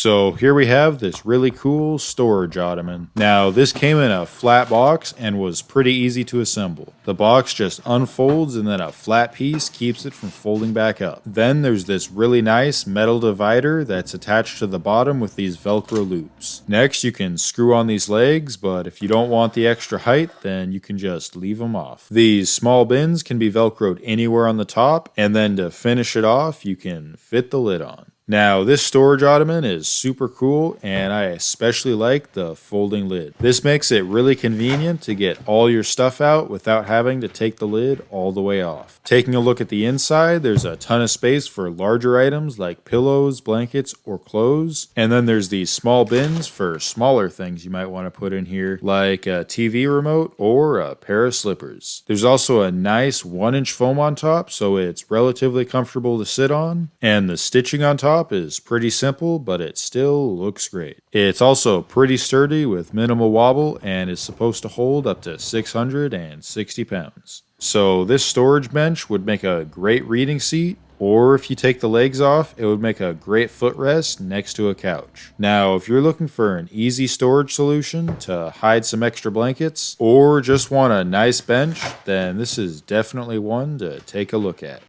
So here we have this really cool storage ottoman. Now this came in a flat box and was pretty easy to assemble. The box just unfolds and then a flat piece keeps it from folding back up. Then there's this really nice metal divider that's attached to the bottom with these Velcro loops. Next you can screw on these legs, but if you don't want the extra height, then you can just leave them off. These small bins can be Velcroed anywhere on the top, and then to finish it off you can fit the lid on. Now, this storage ottoman is super cool, and I especially like the folding lid. This makes it really convenient to get all your stuff out without having to take the lid all the way off. Taking a look at the inside, there's a ton of space for larger items like pillows, blankets, or clothes. And then there's these small bins for smaller things you might want to put in here, like a TV remote or a pair of slippers. There's also a nice 1-inch foam on top, so it's relatively comfortable to sit on, and the stitching on top is pretty simple, but it still looks great. It's also pretty sturdy with minimal wobble and is supposed to hold up to 660 pounds. So this storage bench would make a great reading seat, or if you take the legs off, it would make a great footrest next to a couch. Now, if you're looking for an easy storage solution to hide some extra blankets, or just want a nice bench, then this is definitely one to take a look at.